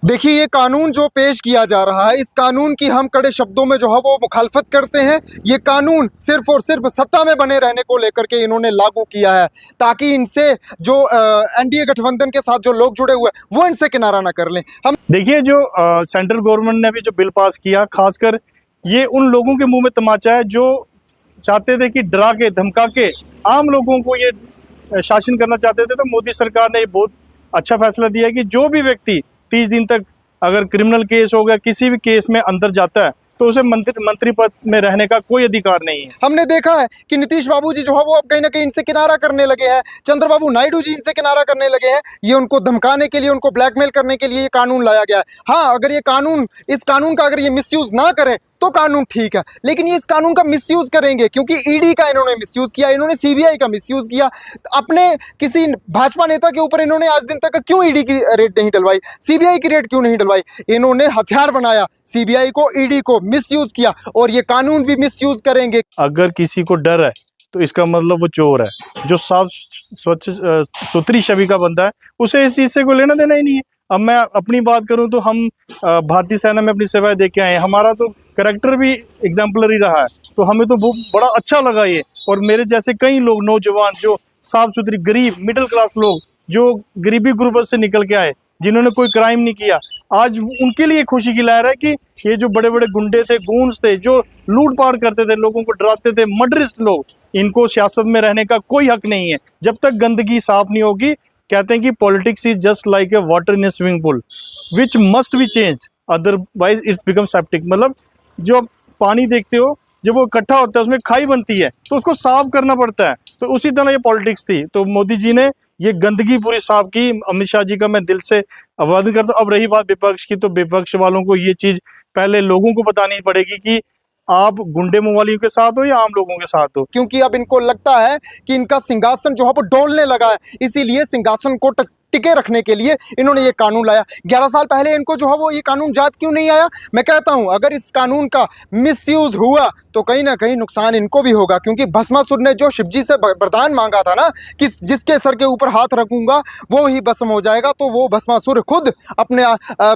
देखिए, ये कानून जो पेश किया जा रहा है, इस कानून की हम कड़े शब्दों में जो है वो मुखालफत करते हैं। ये कानून सिर्फ और सिर्फ सत्ता में बने रहने को लेकर के इन्होंने लागू किया है, ताकि इनसे जो एनडीए गठबंधन के साथ जो लोग जुड़े हुए हैं वो इनसे किनारा ना कर लें। हम देखिए, जो सेंट्रल गवर्नमेंट ने भी जो बिल पास किया, खासकर ये उन लोगों के मुंह में तमाचा है जो चाहते थे कि डरा के धमका के आम लोगों को ये शासन करना चाहते थे। तो मोदी सरकार ने ये बहुत अच्छा फैसला दिया है कि जो भी व्यक्ति 30 दिन तक अगर क्रिमिनल केस हो गया, किसी भी केस में अंदर जाता है, तो उसे मंत्री पद में रहने का कोई अधिकार नहीं है। हमने देखा है कि नीतीश बाबू जी जो है वो अब कहीं ना कहीं इनसे किनारा करने लगे हैं, चंद्रबाबू नायडू जी इनसे किनारा करने लगे हैं। ये उनको धमकाने के लिए, उनको ब्लैकमेल करने के लिए ये कानून लाया गया है। हाँ, अगर ये कानून, इस कानून का अगर ये मिसयूज ना करें तो कानून ठीक है, लेकिन ये इस कानून का मिसयूज करेंगे, क्योंकि ईडी का इन्होंने मिसयूज किया, इन्होंने सीबीआई का मिसयूज किया। अपने किसी भाजपा नेता के ऊपर इन्होंने आज दिन तक क्यों ईडी की रेड नहीं डलवाई, सीबीआई की रेड क्यों नहीं डलवाई? इन्होंने हथियार बनाया सीबीआई को, ईडी को मिसयूज किया, और ये कानून भी मिसयूज करेंगे। अगर किसी को डर है तो इसका मतलब वो चोर है। जो साफ स्वच्छ सुथरी छवि का बंदा है, उसे इस चीज से कोई लेना देना ही नहीं है। अब मैं अपनी बात करूं तो हम भारतीय सेना में अपनी सेवाएं दे के आए हैं, हमारा तो कैरेक्टर भी एग्जाम्पलरी रहा है, तो हमें तो बड़ा अच्छा लगा ये। और मेरे जैसे कई लोग, नौजवान जो साफ सुथरी गरीब मिडिल क्लास लोग, जो गरीबी गुर्बत से निकल के आए, जिन्होंने कोई क्राइम नहीं किया, आज उनके लिए खुशी की लहर है कि ये जो बड़े बड़े गुंडे थे, गूंस थे, जो लूटपाट करते थे, लोगों को डराते थे, मर्डरिस्ट लोग, इनको सियासत में रहने का कोई हक नहीं है जब तक गंदगी साफ नहीं होगी। कहते हैं कि politics is just like a water in A swimming pool which must be change, otherwise it's become septic. मतलब जो आप पानी देखते हो, जब वो इकट्ठा होता है उसमें खाई बनती है, तो उसको साफ करना पड़ता है। तो उसी तरह ये पॉलिटिक्स थी। तो मोदी जी ने ये गंदगी पूरी साफ की। अमित शाह जी का मैं दिल से अभिवादन करता हूँ। अब रही बात विपक्ष की, तो विपक्ष वालों को ये चीज पहले लोगों को बतानी पड़ेगी कि आप गुंडे मवालियों के साथ हो या आम लोगों के साथ हो। क्योंकि अब इनको लगता है कि इनका सिंहासन जो है वो डोलने लगा है, इसीलिए सिंहासन को टिके रखने के लिए इन्होंने ये कानून लाया। 11 साल पहले इनको जो है वो ये कानून याद क्यों नहीं आया? मैं कहता हूं, अगर इस कानून का मिसयूज हुआ तो कहीं ना कहीं नुकसान इनको भी होगा, क्योंकि भस्मासुर ने जो शिवजी से वरदान मांगा था ना कि जिसके सर के ऊपर हाथ रखूंगा वो ही भस्म हो जाएगा, तो वो भस्मासुर खुद अपने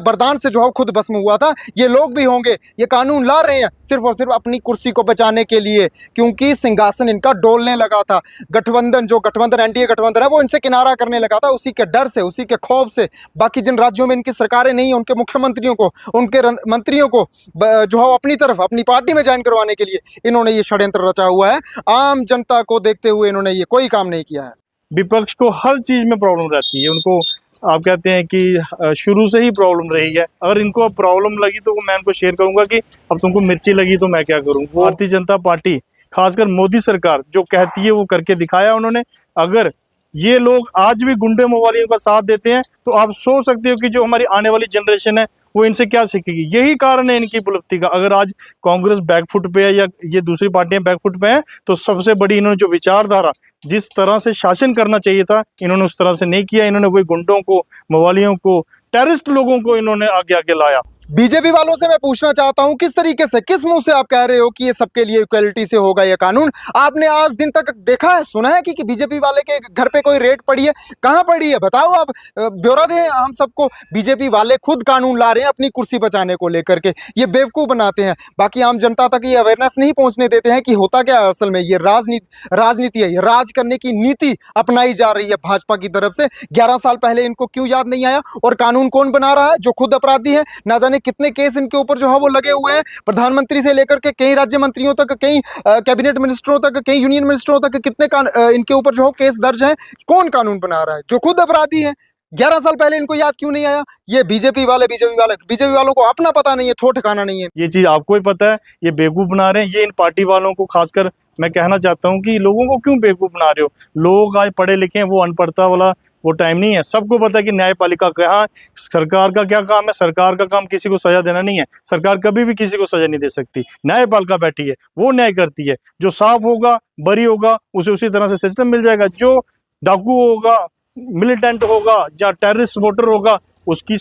वरदान से जो है खुद भस्म हुआ था। ये लोग भी होंगे, ये कानून ला रहे हैं सिर्फ और सिर्फ अपनी कुर्सी को बचाने के लिए, क्योंकि सिंहासन इनका डोलने लगा था। गठबंधन, जो गठबंधन एनडीए गठबंधन है, वो इनसे किनारा करने लगा था, उसी के डर से, उसी के खौफ से। बाकी जिन राज्यों में इनकी सरकारें नहीं है, उनके मुख्यमंत्रियों को, उनके मंत्रियों को जो है अपनी तरफ, अपनी पार्टी में ज्वाइन करवाने के लिए इन्होंने ये षड्यंत्र रचा हुआ है। आम जनता को देखते हुए इन्होंने ये कोई काम नहीं किया है। विपक्ष को हर चीज में प्रॉब्लम रहती है, उनको आप कहते हैं कि शुरू से ही प्रॉब्लम रही है। अगर इनको अब प्रॉब्लम लगी तो मैं इनको शेयर करूंगा कि अब तुमको मिर्ची लगी तो मैं क्या करूं। भारतीय जनता पार्टी, खासकर मोदी सरकार जो कहती है वो करके दिखाया उन्होंने। अगर ये लोग आज भी गुंडे मवालियों का साथ देते हैं तो आप सोच सकते हो कि जो हमारी आने वाली जनरेशन है वो इनसे क्या सीखेगी। यही कारण है इनकी उपलब्धि का। अगर आज कांग्रेस बैकफुट पे है या ये दूसरी पार्टियां बैकफुट पे हैं, तो सबसे बड़ी इन्होंने जो विचारधारा, जिस तरह से शासन करना चाहिए था, इन्होंने उस तरह से नहीं किया। इन्होंने वही गुंडों को, मवालियों को, टेररिस्ट लोगों को इन्होंने आगे आगे लाया। बीजेपी वालों से मैं पूछना चाहता हूं, किस तरीके से, किस मुंह से आप कह रहे हो कि ये सबके लिए इक्वलिटी से होगा ये कानून? आपने आज दिन तक देखा है, सुना है कि बीजेपी वाले के घर पे कोई रेड पड़ी है? कहां पड़ी है बताओ आप, ब्यौरा दें हम सबको। बीजेपी वाले खुद कानून ला रहे हैं अपनी कुर्सी बचाने को लेकर के, ये बेवकूफ बनाते हैं। बाकी आम जनता तक ये अवेयरनेस नहीं पहुंचने देते हैं कि होता क्या है असल में। ये राजनीति है, ये राज करने की नीति अपनाई जा रही है भाजपा की तरफ से। 11 साल पहले इनको क्यों याद नहीं आया? और कानून कौन बना रहा है? जो खुद अपराधी है। ना जाने कितने केस इनके ऊपर जो है वो लगे हुए हैं, प्रधानमंत्री से लेकर के कई राज्य मंत्रियों तक, कई कैबिनेट मिनिस्टरों तक, कई यूनियन मिनिस्टरों तक कितने इनके ऊपर जो है केस दर्ज हैं। कौन कानून बना रहा है? जो खुद अपराधी है। 11 साल पहले इनको याद क्यों नहीं आया? ये बीजेपी वालों को अपना पता नहीं है, थो ठिकाना नहीं है। ये चीज आपको ही पता है, ये बेवकूफ बना रहे हैं। ये इन पार्टी वालों को खासकर मैं कहना चाहता हूँ कि लोगों को क्यों बेवकूफ बना रहे हो। लोग आज पढ़े लिखे हैं, वो अनपढ़ता वाला वो टाइम नहीं है। सबको पता है कि न्यायपालिका कहाँ, सरकार का क्या काम है। सरकार का काम किसी को सजा देना नहीं है। सरकार कभी भी किसी को सजा नहीं दे सकती। न्यायपालिका बैठी है, वो न्याय करती है। जो साफ होगा, बरी होगा, उसे उसी तरह से सिस्टम मिल जाएगा। जो डाकू होगा, मिलिटेंट होगा या टेररिस्ट वोटर होगा, उसकी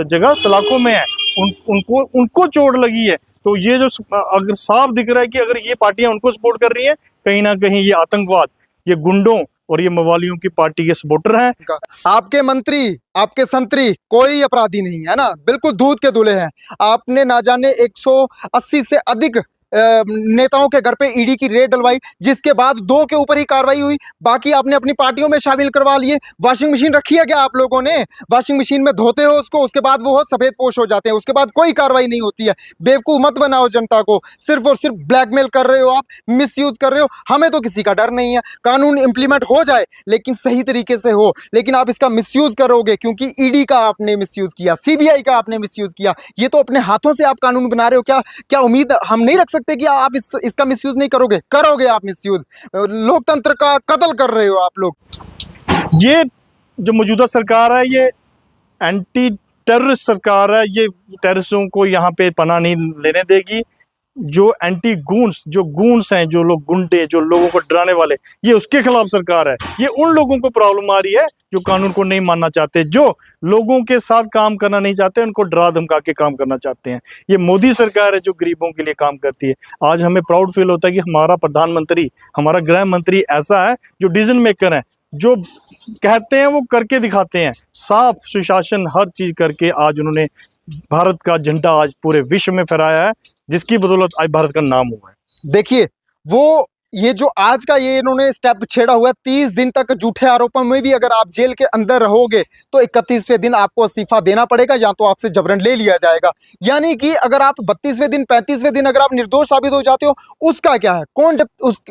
जगह सलाखों में है। उनको चोट लगी है। तो ये जो अगर साफ दिख रहा है कि अगर ये पार्टियां उनको सपोर्ट कर रही हैं, कहीं ना कहीं ये आतंकवाद, ये गुंडों और ये मवालियों की पार्टी के सपोर्टर हैं। आपके मंत्री, आपके संतरी कोई अपराधी नहीं है ना, बिल्कुल दूध के दूल्हे हैं। आपने ना जाने 180 से अधिक नेताओं के घर पे ईडी की रेड डलवाई, जिसके बाद 2 के ऊपर ही कार्रवाई हुई, बाकी आपने अपनी पार्टियों में शामिल करवा लिए। वॉशिंग मशीन रखी है क्या आप लोगों ने? वॉशिंग मशीन में धोते हो उसको, उसके बाद वो सफेद पोश हो जाते हैं, उसके बाद कोई कार्रवाई नहीं होती है। बेवकूफ मत बनाओ जनता को, सिर्फ और सिर्फ ब्लैकमेल कर रहे हो आप, मिसयूज कर रहे हो। हमें तो किसी का डर नहीं है, कानून इंप्लीमेंट हो जाए लेकिन सही तरीके से हो, लेकिन आप इसका मिसयूज करोगे क्योंकि ईडी का आपने मिसयूज किया, सीबीआई का आपने मिसयूज किया, ये तो अपने हाथों से आप कानून बना रहे हो। क्या क्या उम्मीद हम नहीं रख सकते कि आप इसका मिसयूज नहीं करोगे? करोगे आप मिसयूज, लोकतंत्र का कत्ल कर रहे हो आप लोग। ये जो मौजूदा सरकार है ये एंटी टेररिस्ट सरकार है, ये टेररिस्टों को यहाँ पे पनाह नहीं लेने देगी। जो एंटी गूंस, जो गूंस हैं, जो लोग गुंडे, जो लोगों को डराने वाले, ये उसके खिलाफ सरकार है। ये उन लोगों को प्रॉब्लम आ रही है जो कानून को नहीं मानना चाहते, जो लोगों के साथ काम करना नहीं चाहते, उनको डरा धमका के काम करना चाहते हैं। ये मोदी सरकार है जो गरीबों के लिए काम करती है। आज हमें प्राउड फील होता है कि हमारा प्रधानमंत्री, हमारा गृह मंत्री ऐसा है जो डिसीजन मेकर है, जो कहते हैं वो करके दिखाते हैं। साफ सुशासन हर चीज करके आज उन्होंने भारत का झंडा आज पूरे विश्व में फहराया है, जिसकी बदौलत आज भारत का नाम हुआ है। देखिए, वो ये जो आज का ये इन्होंने स्टेप छेड़ा हुआ है, 30 दिन तक झूठे आरोपों में भी अगर आप जेल के अंदर रहोगे तो 31वें दिन आपको इस्तीफा देना पड़ेगा, या तो आपसे जबरन ले लिया जाएगा। यानी कि अगर आप 32वें दिन, 35वें दिन अगर आप निर्दोष साबित हो जाते हो, उसका क्या है? कौन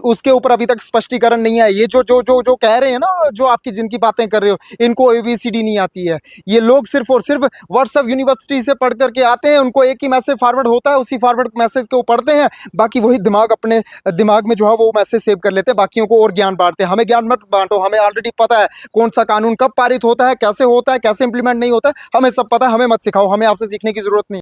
उसके ऊपर अभी तक स्पष्टीकरण नहीं है। ये जो जो जो जो कह रहे हैं ना, जो आपकी जिनकी बातें कर रहे हो, इनको ABCD नहीं आती है। ये लोग सिर्फ और सिर्फ व्हाट्सएप यूनिवर्सिटी से पढ़ करके आते हैं, उनको एक ही मैसेज फॉरवर्ड होता है, उसी फॉरवर्ड मैसेज को पढ़ते हैं, बाकी वही दिमाग अपने दिमाग में जो है वो मैसेज सेव कर लेते हैं, बाकियों को और ज्ञान बांटते हैं। हमें ज्ञान मत बांटो, हमें ऑलरेडी पता है कौन सा कानून कब पारित होता है, कैसे होता है, कैसे इंप्लीमेंट नहीं होता है, हमें सब पता है। हमें मत सिखाओ, हमें आपसे सीखने की जरूरत नहीं।